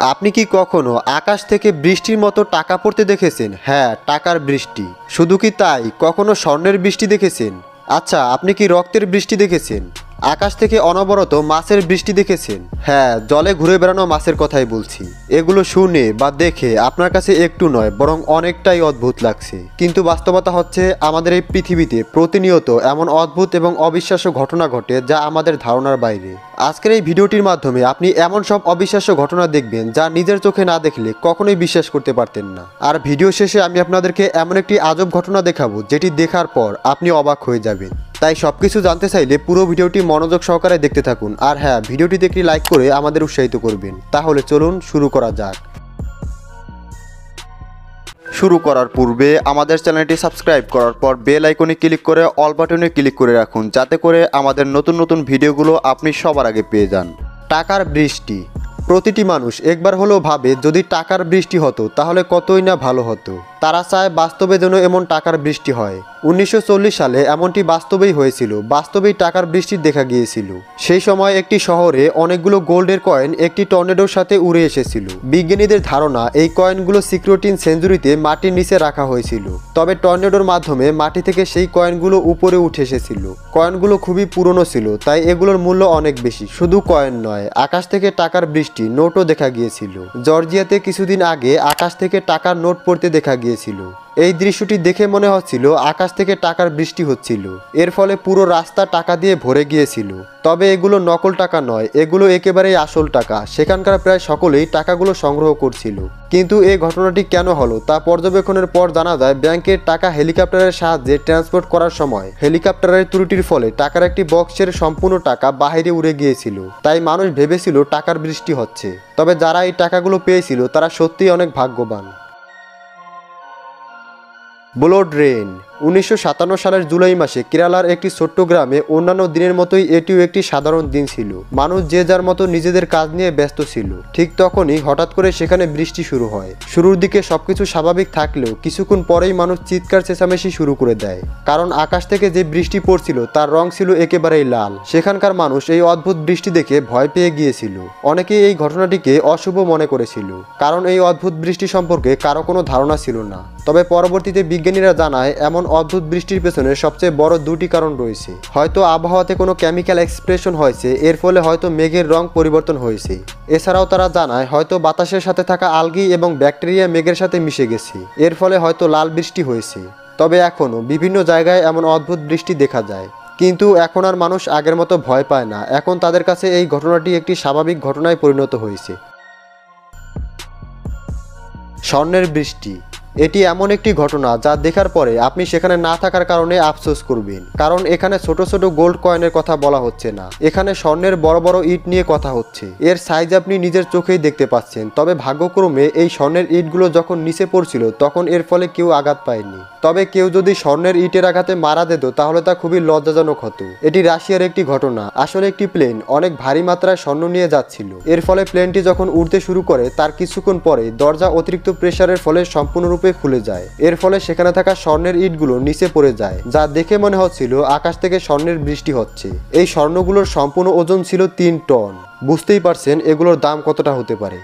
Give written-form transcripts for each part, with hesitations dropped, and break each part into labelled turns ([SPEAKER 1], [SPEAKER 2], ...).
[SPEAKER 1] আপনি কি কখনো আকাশ থেকে বৃষ্টির মতো টাকা পড়তে দেখেছেন? হ্যাঁ, টাকার বৃষ্টি। শুধু কি তাই, কখনো স্বর্ণের বৃষ্টি দেখেছেন? আচ্ছা, আপনি কি রক্তের বৃষ্টি দেখেছেন? আকাশ থেকে অনবরত মাছের বৃষ্টি দেখেছেন? হ্যাঁ, জলে ঘুরে বেড়ানো মাছের কথাই বলছি। এগুলো শুনে বা দেখে আপনার কাছে একটু নয় বরং অনেকটাই অদ্ভুত লাগছে, কিন্তু বাস্তবতা হচ্ছে আমাদের এই পৃথিবীতে প্রতিনিয়ত এমন অদ্ভুত এবং অবিশ্বাস্য ঘটনা ঘটে যা আমাদের ধারণার বাইরে। আজকের এই ভিডিওটির মাধ্যমে আপনি এমন সব অবিশ্বাস্য ঘটনা দেখবেন যা নিজের চোখে না দেখলে কখনোই বিশ্বাস করতে পারতেন না। আর ভিডিও শেষে আমি আপনাদেরকে এমন একটি আজব ঘটনা দেখাবো যেটি দেখার পর আপনি অবাক হয়ে যাবেন। তাই সবকিছু জানতে চাইলে পুরো ভিডিওটি মনোযোগ সহকারে দেখতে থাকুন। আর হ্যাঁ, ভিডিওটিতে একটি লাইক করে আমাদের উৎসাহিত করবেন। তাহলে চলুন শুরু করা যাক। শুরু করার পূর্বে আমাদের চ্যানেলটি সাবস্ক্রাইব করার পর বেল আইকনে ক্লিক করে অল বাটনে ক্লিক করে রাখুন, যাতে করে আমাদের নতুন নতুন ভিডিওগুলো আপনি সবার আগে পেয়ে যান। টাকার বৃষ্টি। প্রতিটি মানুষ একবার হলেও ভাবে যদি টাকার বৃষ্টি হতো তাহলে কতই না ভালো হতো। তারা চায় বাস্তবে যেন এমন টাকার বৃষ্টি হয়। 1940 সালে এমনটি বাস্তবেই হয়েছিল। বাস্তবেই টাকার বৃষ্টি দেখা গিয়েছিল। সেই সময় একটি শহরে অনেকগুলো গোল্ডের কয়েন একটি টর্নেডোর সাথে উড়ে এসেছিল। বিজ্ঞানীদের ধারণা এই কয়েনগুলো সিক্রেটিন সেঞ্চুরিতে মাটির নিচে রাখা হয়েছিল। তবে টর্নেডোর মাধ্যমে মাটি থেকে সেই কয়েনগুলো উপরে উঠে এসেছিল। কয়েনগুলো খুবই পুরনো ছিল, তাই এগুলোর মূল্য অনেক বেশি। শুধু কয়েন নয়, আকাশ থেকে টাকার বৃষ্টি, নোটও দেখা গিয়েছিল। জর্জিয়াতে কিছুদিন আগে আকাশ থেকে টাকার নোট পড়তে দেখা গিয়েছিল। এই দৃশ্যটি দেখে মনে হচ্ছিল আকাশ থেকে টাকার বৃষ্টি হচ্ছিল। এর ফলে পুরো রাস্তা টাকা দিয়ে ভরে গিয়েছিল। তবে এগুলো নকল টাকা নয়, এগুলো একেবারেই আসল টাকা। সেখানকার প্রায় সকলেই টাকাগুলো সংগ্রহ করছিল। কিন্তু এই ঘটনাটি কেন হলো তা পর্যবেক্ষণের পর জানা যায়, ব্যাংকের টাকা হেলিকপ্টারের সাহায্যে ট্রান্সপোর্ট করার সময় হেলিকপ্টারের ত্রুটির ফলে টাকার একটি বক্সের সম্পূর্ণ টাকা বাইরে উড়ে গিয়েছিল। তাই মানুষ ভেবেছিল টাকার বৃষ্টি হচ্ছে। তবে যারা এই টাকাগুলো পেয়েছিল তারা সত্যিই অনেক ভাগ্যবান। Blood rain. 1957 সালের জুলাই মাসে কেরালার একটি ছোট্ট গ্রামে অন্যান্য দিনের মতোই এটিও একটি সাধারণ দিন ছিল। মানুষ যে যার মতো নিজেদের কাজ নিয়ে ব্যস্ত ছিল। ঠিক তখনই হঠাৎ করে সেখানে বৃষ্টি শুরু হয়। শুরুর দিকে সবকিছু স্বাভাবিক থাকলেও কিছুক্ষণ পরেই মানুষ চিৎকার চেঁচামেচি শুরু করে দেয়, কারণ আকাশ থেকে যে বৃষ্টি পড়ছিল তার রং ছিল একেবারেই লাল। সেখানকার মানুষ এই অদ্ভুত বৃষ্টি দেখে ভয় পেয়ে গিয়েছিল। অনেকেই এই ঘটনাটিকে অশুভ মনে করেছিল, কারণ এই অদ্ভুত বৃষ্টি সম্পর্কে কারো কোনো ধারণা ছিল না। তবে পরবর্তীতে বিজ্ঞানীরা জানায় এমন অদ্ভুত বৃষ্টির পেছনে সবচেয়ে বড় দুটি কারণ রয়েছে। হয়তো আবহাওয়াতে কোনো কেমিক্যাল এক্সপ্রেশন হয়েছে, এর ফলে হয়তো মেঘের রং পরিবর্তন হয়েছে। এছাড়াও তারা জানায় হয়তো বাতাসের সাথে থাকা আলগি এবং ব্যাকটেরিয়া মেঘের সাথে মিশে গেছে, এর ফলে হয়তো লাল বৃষ্টি হয়েছে। তবে এখনও বিভিন্ন জায়গায় এমন অদ্ভুত বৃষ্টি দেখা যায়, কিন্তু এখন আর মানুষ আগের মতো ভয় পায় না। এখন তাদের কাছে এই ঘটনাটি একটি স্বাভাবিক ঘটনায় পরিণত হয়েছে। স্বর্ণের বৃষ্টি। এটি এমন একটি ঘটনা যা দেখার পরে আপনি সেখানে না থাকার কারণে আফসোস করবেন, কারণ এখানে ছোট ছোট গোল্ড কয়েনের কথা বলা হচ্ছে না, এখানে স্বর্ণের বড় বড় ইট নিয়ে কথা হচ্ছে। এর সাইজ আপনি নিজের চোখেই দেখতে পাচ্ছেন। তবে ভাগ্যক্রমে এই স্বর্ণের ইটগুলো যখন নিচে পড়ছিল তখন এর ফলে কেউ আঘাত পায়নি। তবে কেউ যদি স্বর্ণের ইটের আঘাতে মারা যেত তাহলে তা খুবই লজ্জাজনক হতো। এটি রাশিয়ার একটি ঘটনা। আসলে একটি প্লেন অনেক ভারী মাত্রায় স্বর্ণ নিয়ে যাচ্ছিল। এর ফলে প্লেনটি যখন উড়তে শুরু করে তার কিছুক্ষণ পরে দরজা অতিরিক্ত প্রেসারের ফলে সম্পূর্ণরূপে খুলে যায়। এর ফলে সেখানে থাকা স্বর্ণের ইটগুলো নিচে পড়ে যায়, যা দেখে মনে হচ্ছিল আকাশ থেকে স্বর্ণের বৃষ্টি হচ্ছে। এই স্বর্ণগুলোর সম্পূর্ণ ওজন ছিল 3 টন। বুঝতেই পারছেন এগুলোর দাম কতটা হতে পারে।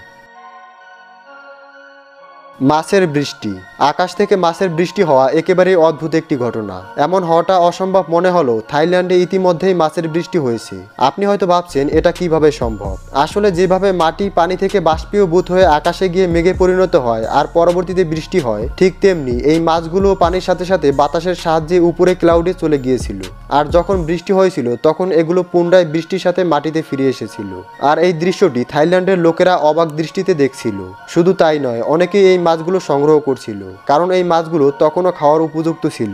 [SPEAKER 1] মাছের বৃষ্টি। আকাশ থেকে মাছের বৃষ্টি হওয়া একেবারেই অদ্ভুত একটি ঘটনা। এমন হওয়াটা অসম্ভব মনে হলো থাইল্যান্ডে ইতিমধ্যেই মাছের বৃষ্টি হয়েছে। আপনি হয়তো ভাবছেন এটা কিভাবে সম্ভব। আসলে যেভাবে মাটি পানি থেকে বাষ্পীয়ভূত হয়ে আকাশে গিয়ে মেঘে পরিণত হয় আর পরবর্তীতে বৃষ্টি হয়, ঠিক তেমনি এই মাছগুলো পানির সাথে সাথে বাতাসের সাহায্যে উপরে ক্লাউডে চলে গিয়েছিল। আর যখন বৃষ্টি হয়েছিল তখন এগুলো পুনরায় বৃষ্টির সাথে মাটিতে ফিরে এসেছিল। আর এই দৃশ্যটি থাইল্যান্ডের লোকেরা অবাক দৃষ্টিতে দেখছিল। শুধু তাই নয়, অনেকেই এই মাছগুলো সংগ্রহ করছিল, কারণ এই মাছগুলো তখনও খাওয়ার উপযুক্ত ছিল।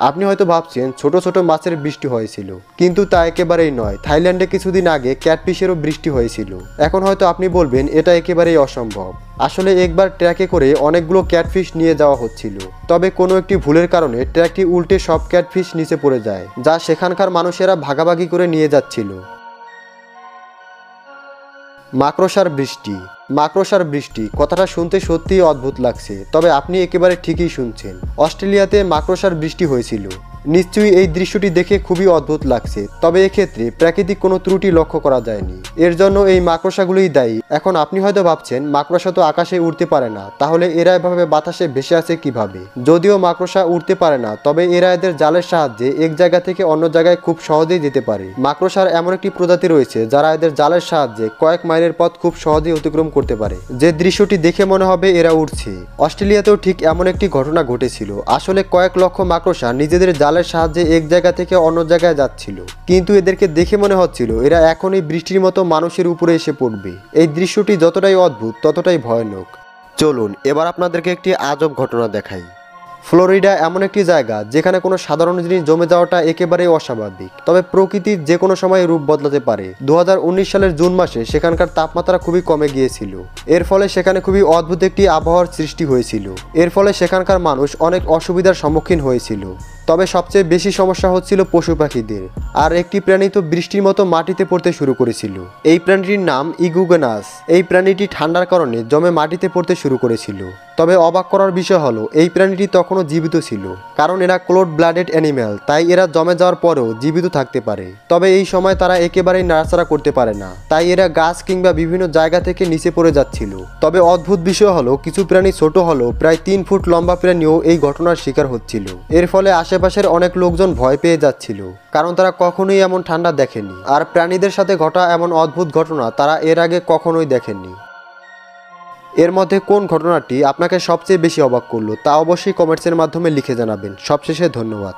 [SPEAKER 1] আপনি হয়তো ভাবছেন ছোট ছোট মাছের বৃষ্টি হয়েছিল, কিন্তু তা একেবারেই নয়। থাইল্যান্ডে কিছুদিন আগে ক্যাটফিশেরও বৃষ্টি হয়েছিল। এখন হয়তো আপনি বলবেন এটা একেবারেই অসম্ভব। আসলে একবার ট্র্যাকে করে অনেকগুলো ক্যাটফিশ নিয়ে যাওয়া হচ্ছিল। তবে কোনো একটি ভুলের কারণে ট্র্যাকটি উল্টে সব ক্যাটফিশ নিচে পড়ে যায়, যা সেখানকার মানুষেরা ভাগাভাগি করে নিয়ে যাচ্ছিল। মাকড়সার বৃষ্টি। মাকড়সার বৃষ্টি কথাটা শুনতে সত্যিই অদ্ভুত লাগছে, তবে আপনি একেবারে ঠিকই শুনছেন। অস্ট্রেলিয়াতে মাকড়সার বৃষ্টি হয়েছিল।
[SPEAKER 2] নিশ্চয়ই এই দৃশ্যটি দেখে খুবই অদ্ভুত লাগছে, তবে এক্ষেত্রে প্রাকৃতিক কোনো ত্রুটি লক্ষ্য করা যায়নি। এর জন্য এই মাকড়সাগুলোই দায়ী। এখন আপনি হয়তো ভাবছেন মাকড়সা তো আকাশে উড়তে পারে না, তাহলে এরা এভাবে বাতাসে ভেসে আছে কিভাবে? যদিও মাকড়সা উড়তে পারে না, তবে এরা এদের জালের সাহায্যে এক জায়গা থেকে অন্য জায়গায় খুব সহজেই যেতে পারে। মাকড়সার এমন একটি প্রজাতি রয়েছে যারা এদের জালের সাহায্যে কয়েক মাইলের পথ খুব সহজেই অতিক্রম করতে পারে, যে দৃশ্যটি দেখে মনে হবে এরা উড়ছে। অস্ট্রেলিয়াতেও ঠিক এমন একটি ঘটনা ঘটেছিল। আসলে কয়েক লক্ষ মাকড়সা নিজেদের জালের সাহায্যে এক জায়গা থেকে অন্য জায়গায় যাচ্ছিল, কিন্তু এদেরকে দেখে মনে হচ্ছিল এরা এখনই বৃষ্টির মতো মানুষের উপরে এসে পড়বে। এই দৃশ্যটি যতটাই অদ্ভুত ততটাই ভয়ানক। চলুন এবার আপনাদেরকে একটি আজব ঘটনা দেখাই। ফ্লোরিডা এমন একটি জায়গা যেখানে কোনো সাধারণ জিনিস জমে যাওয়াটা একেবারেই অস্বাভাবিক, তবে প্রকৃতির যে কোনো সময় রূপ বদলাতে পারে। 2019 সালের জুন মাসে সেখানকার তাপমাত্রা খুবই কমে গিয়েছিল। এর ফলে সেখানে খুবই অদ্ভুত একটি আবহাওয়ার সৃষ্টি হয়েছিল। এর ফলে সেখানকার মানুষ অনেক অসুবিধার সম্মুখীন হয়েছিল। তবে সবচেয়ে বেশি সমস্যা হচ্ছিল পশু পাখিদের। আর একটি প্রাণী তো বৃষ্টির মতো মাটিতে পড়তে শুরু করেছিল। এই প্রাণীটির নাম ইগুয়ানাস। এই প্রাণীটি ঠান্ডার কারণে জমে মাটিতে পড়তে শুরু করেছিল। তবে অবাক করার বিষয় হলো এই প্রাণীটি তখনও জীবিত ছিল, কারণ এরা কোল্ড ব্লাডেড অ্যানিম্যাল, তাই এরা জমে যাওয়ার পরেও জীবিত থাকতে পারে। তবে এই সময় তারা একেবারেই নাড়াচাড়া করতে পারে না, তাই এরা গাছ কিংবা বিভিন্ন জায়গা থেকে নিচে পড়ে যাচ্ছিল। তবে অদ্ভুত বিষয় হলো কিছু প্রাণী ছোট হলেও প্রায় 3 ফুট লম্বা প্রাণীও এই ঘটনার শিকার হচ্ছিল। এর ফলে আশেপাশের অনেক লোকজন ভয় পেয়ে যাচ্ছিল, কারণ তারা কখনোই এমন ঠান্ডা দেখেনি। আর প্রাণীদের সাথে ঘটা এমন অদ্ভুত ঘটনা তারা এর আগে কখনোই দেখেননি। এর মধ্যে কোন ঘটনাটি আপনাকে সবচেয়ে বেশি অবাক করলো তা অবশ্যই কমেন্টসের মাধ্যমে লিখে জানাবেন। সবশেষে ধন্যবাদ।